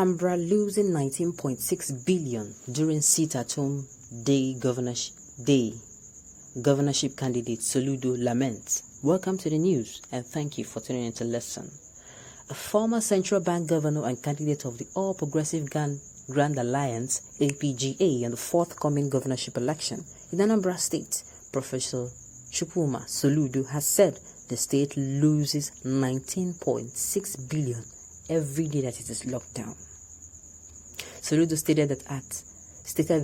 Anambra losing 19.6 billion during sit-at-home day governorship candidate Soludo laments. Welcome to the news and thank you for tuning in to listen. A former central bank governor and candidate of the All Progressive Grand Alliance (APGA) in the forthcoming governorship election in Anambra State, Professor Soludo has said the state loses 19.6 billion every day that it is locked down. Soludo stated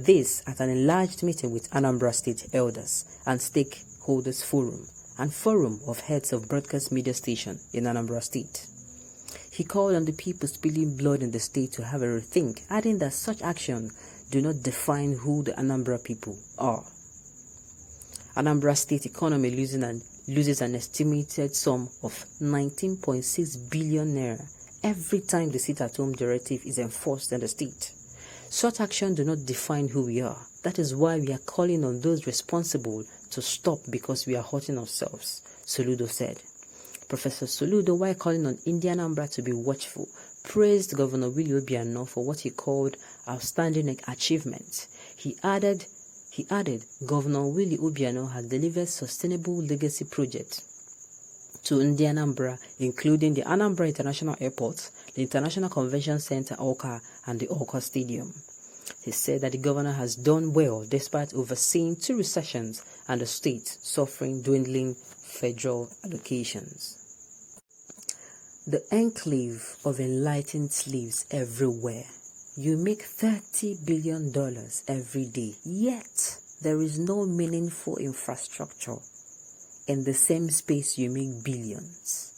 this at an enlarged meeting with Anambra State elders and stakeholders forum of heads of broadcast media station in Anambra State. He called on the people spilling blood in the state to have a rethink, adding that such action do not define who the Anambra people are. Anambra State economy loses an estimated sum of 19.6 billion naira every time the sit-at-home directive is enforced in the state. Such action do not define who we are. That is why we are calling on those responsible to stop because we are hurting ourselves, Soludo said. Professor Soludo, while calling on Indian Anambra to be watchful, praised Governor Willie Obiano for what he called outstanding achievements. He added, Governor Willie Obiano has delivered sustainable legacy projects to Indian Anambra, including the Anambra International Airport, the International Convention Center, Awka, and the Awka Stadium. He said that the governor has done well despite overseeing 2 recessions and the state suffering dwindling federal allocations. The enclave of enlightened slaves everywhere. You make $30 billion every day, yet there is no meaningful infrastructure. In the same space you make billions.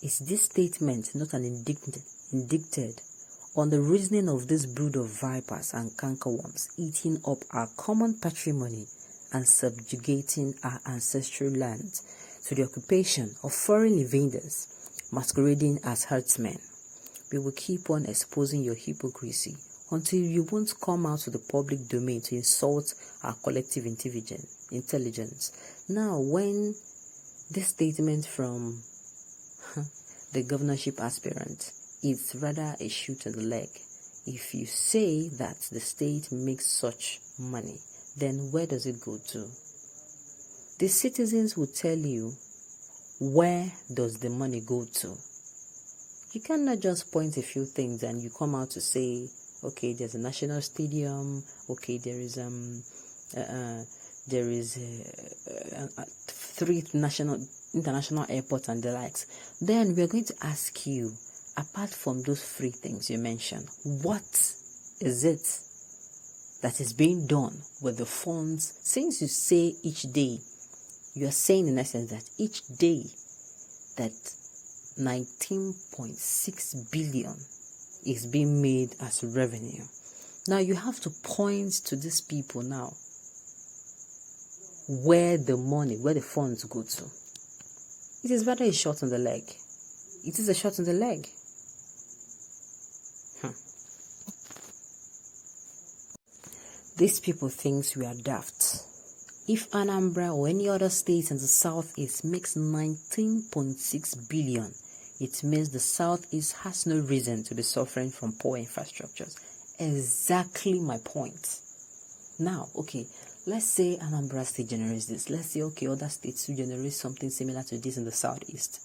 Is this statement not an indicted on the reasoning of this brood of vipers and cankerworms eating up our common patrimony and subjugating our ancestral land to the occupation of foreign invaders masquerading as herdsmen? We will keep on exposing your hypocrisy until you won't come out to the public domain to insult our collective intelligence. Now, when this statement from the governorship aspirant is rather a shoot in the leg, if you say that the state makes such money, then where does it go to? The citizens will tell you, where does the money go to? You cannot just point a few things and you come out to say, okay, there's a national stadium, okay, there is 3 international airports and the likes. Then we're going to ask you, apart from those 3 things you mentioned, what is it that is being done with the funds? Since you say each day, you are saying in essence that each day that 19.6 billion is being made as revenue. Now you have to point to these people now where the funds go to. It is rather a shot in the leg. It is a shot in the leg. These people think we are daft. If Anambra or any other state in the southeast makes 19.6 billion, it means the southeast has no reason to be suffering from poor infrastructures. Exactly my point. Now, okay, let's say Anambra State generates this. Let's say, okay, other states will generate something similar to this in the southeast.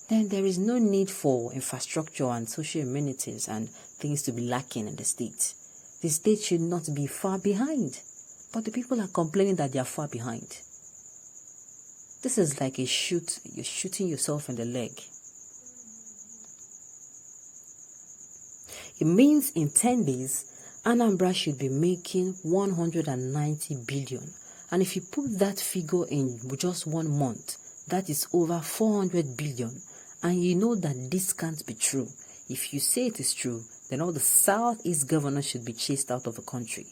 Then there is no need for infrastructure and social amenities and things to be lacking in the state. The state should not be far behind. But the people are complaining that they are far behind. This is like a shoot. You're shooting yourself in the leg. It means in 10 days, Anambra should be making 190 billion. And if you put that figure in just 1 month, that is over 400 billion. And you know that this can't be true. If you say it is true, then all the southeast governors should be chased out of the country.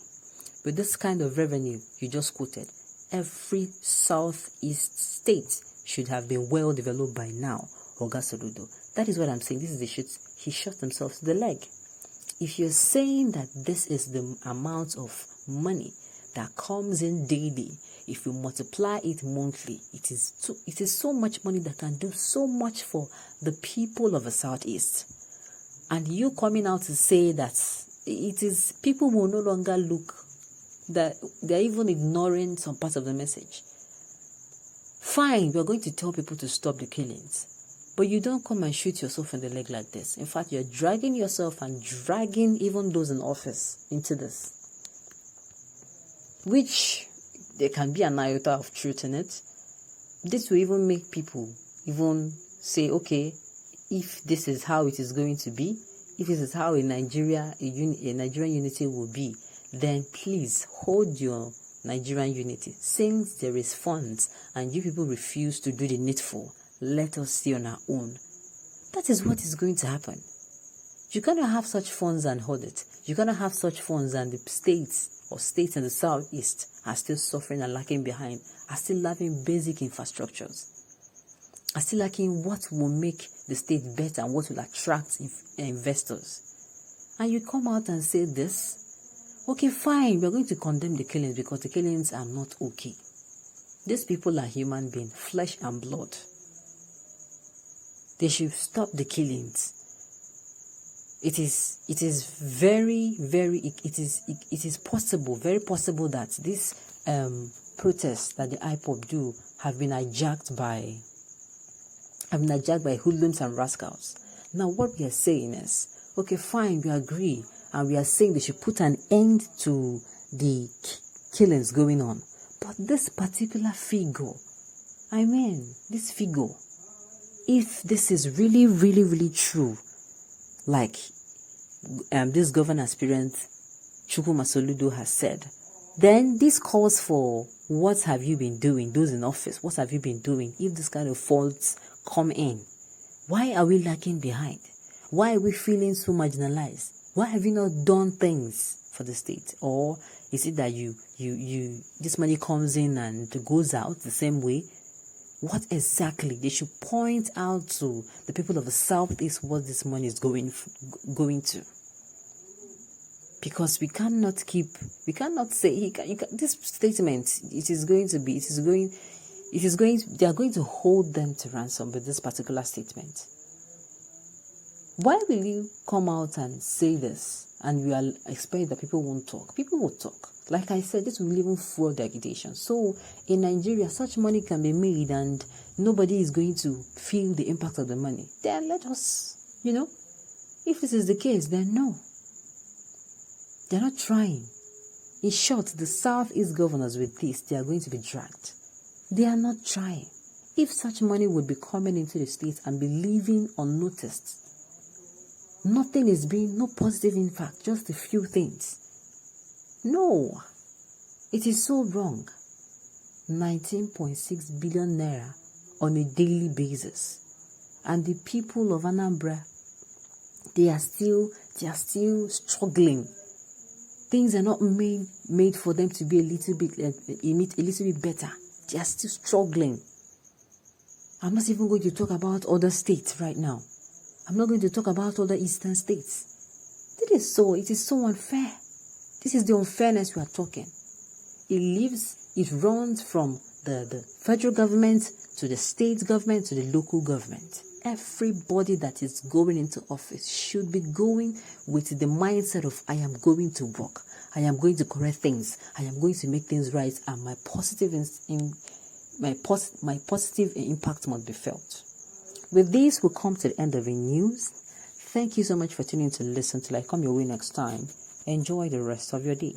With this kind of revenue you just quoted, every southeast state should have been well developed by now, Oga Soludo. That is what I'm saying. This is the shoot. He shot himself to the leg. If you're saying that this is the amount of money that comes in daily, if you multiply it monthly, it is so much money that can do so much for the people of the southeast. And you coming out to say that it is, people will no longer look, that they're even ignoring some parts of the message. Fine, we're going to tell people to stop the killings. But you don't come and shoot yourself in the leg like this. In fact, you're dragging yourself and dragging even those in office into this. Which, there can be an iota of truth in it. This will even make people even say, okay, if this is how it is going to be, if this is how a Nigerian unity will be, then please hold your Nigerian unity. Since there is funds and you people refuse to do the needful, let us see on our own. That is what is going to happen. You're going to have such funds and hold it. You're going to have such funds and the states in the southeast are still suffering and lacking behind, are still lacking basic infrastructures, are still lacking what will make the state better and what will attract investors. And you come out and say this, okay, fine, we're going to condemn the killings because the killings are not okay. These people are human beings, flesh and blood. They should stop the killings. It is possible, very possible that this protests that the Ipob do have been hijacked by hoodlums and rascals. Now what we are saying is, okay, fine, we agree, and we are saying they should put an end to the killings going on. But this particular figure, this figure, if this is really, really, really true, like this governor aspirant Soludo has said, then this calls for what have you been doing, those in office, what have you been doing if this kind of faults come in? Why are we lagging behind? Why are we feeling so marginalized? Why have you not done things for the state? Or is it that you this money comes in and goes out the same way? What exactly? They should point out to the people of the southeast what this money is going to. Because we cannot say this statement. They are going to hold them to ransom with this particular statement. Why will you come out and say this and you are expect that people won't talk? People will talk. Like I said, this will even fuel the agitation. So in Nigeria, such money can be made and nobody is going to feel the impact of the money. Then let us, if this is the case, then no. They're not trying. In short, the Southeast governors with this, they are going to be dragged. They are not trying. If such money would be coming into the state and be leaving unnoticed, nothing is being, no positive impact, just a few things. No, it is so wrong. 19.6 billion naira on a daily basis. And the people of Anambra, they are still struggling. Things are not made for them to be a little bit better. They are still struggling. I'm not even going to talk about other states right now. I'm not going to talk about other eastern states. It is so unfair. This is the unfairness we are talking. It runs from the federal government to the state government to the local government. Everybody that is going into office should be going with the mindset of, I am going to work. I am going to correct things. I am going to make things right, and my positive impact must be felt. With this, we'll come to the end of the news. Thank you so much for tuning in to listen till I come your way next time. Enjoy the rest of your day.